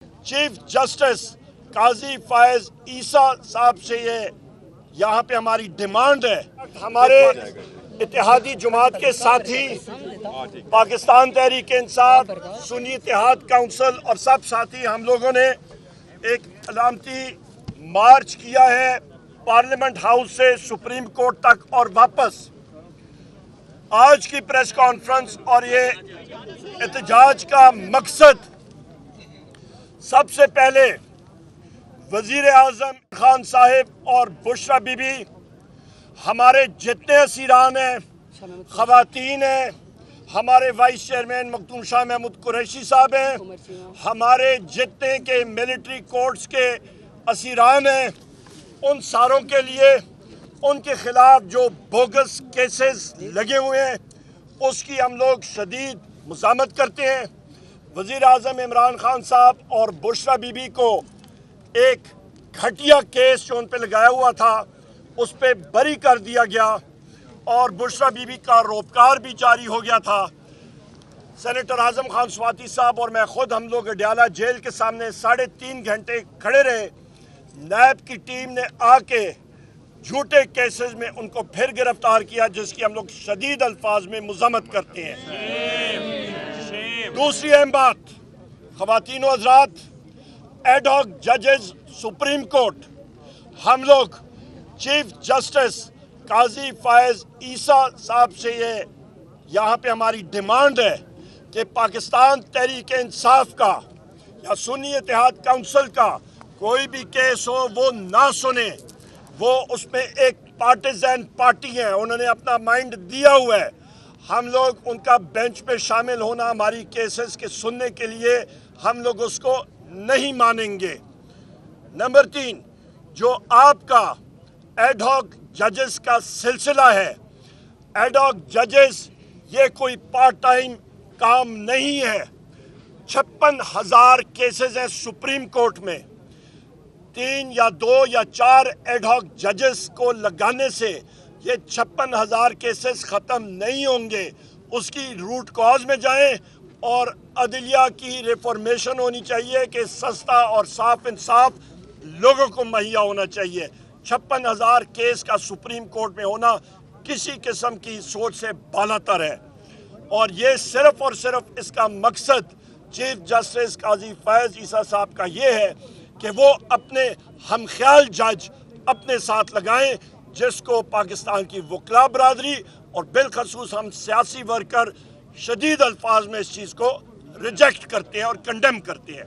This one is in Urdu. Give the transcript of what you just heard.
چیف جسٹس قاضی فائز عیسیٰ صاحب سے یہ یہاں پہ ہماری ڈیمانڈ ہے. ہمارے اتحادی جماعت کے ساتھی پاکستان تحریک انصاف، سنی اتحاد کونسل اور سب ساتھی ہم لوگوں نے ایک علامتی مارچ کیا ہے پارلیمنٹ ہاؤس سے سپریم کورٹ تک اور واپس. آج کی پریس کانفرنس اور یہ احتجاج کا مقصد سب سے پہلے وزیر اعظم خان صاحب اور بشرا بی بی، ہمارے جتنے اسیران ہیں، خواتین ہیں، ہمارے وائس چیئرمین مختوم شاہ محمود قریشی صاحب ہیں، ہمارے جتنے کے ملٹری کورٹس کے اسیران ہیں، ان ساروں کے لیے ان کے خلاف جو بوگس کیسز لگے ہوئے ہیں اس کی ہم لوگ شدید مزاحمت کرتے ہیں. وزیر اعظم عمران خان صاحب اور بشرا بی بی کو ایک گھٹیا کیس جو ان پہ لگایا ہوا تھا اس پہ بری کر دیا گیا اور بشرا بی بی کا روپکار بھی جاری ہو گیا تھا. سینیٹر اعظم خان سواتی صاحب اور میں خود ہم لوگ اڈیالہ جیل کے سامنے 3.5 گھنٹے کھڑے رہے. نیب کی ٹیم نے آ کے جھوٹے کیسز میں ان کو پھر گرفتار کیا جس کی ہم لوگ شدید الفاظ میں مذمت کرتے ہیں. دوسری اہم بات، خواتین و حضرات، ایڈ ہاک ججز سپریم کورٹ، ہم لوگ چیف جسٹس قاضی فائز عیسیٰ صاحب سے یہ یہاں پہ ہماری ڈیمانڈ ہے کہ پاکستان تحریک انصاف کا یا سنی اتحاد کونسل کا کوئی بھی کیس ہو وہ نہ سنیں. وہ اس میں ایک پارٹیزن پارٹی ہیں، انہوں نے اپنا مائنڈ دیا ہوا ہے. ہم لوگ ان کا بینچ پہ شامل ہونا ہماری کیسز کے سننے کے لیے ہم لوگ اس کو نہیں مانیں گے. نمبر 3، جو آپ کا ایڈ ہاک ججز کا سلسلہ ہے، ایڈ ہاک ججز یہ کوئی پارٹ ٹائم کام نہیں ہے. 56,000 کیسز ہیں سپریم کورٹ میں. 3 یا 2 یا 4 ایڈ ہاک ججز کو لگانے سے یہ 56,000 کیسز ختم نہیں ہوں گے. اس کی روٹ کاز میں جائیں اور عدلیہ کی ریفارمیشن ہونی چاہیے کہ سستا اور صاف انصاف لوگوں کو مہیا ہونا چاہیے. 56,000 کیس کا سپریم کورٹ میں ہونا کسی قسم کی سوچ سے بالاتر ہے. اور یہ صرف اور صرف اس کا مقصد چیف جسٹس قاضی فائز عیسیٰ صاحب کا یہ ہے کہ وہ اپنے ہم خیال جج اپنے ساتھ لگائیں جس کو پاکستان کی وکلاء برادری اور بالخصوص ہم سیاسی ورکر شدید الفاظ میں اس چیز کو ریجیکٹ کرتے ہیں اور کنڈیم کرتے ہیں.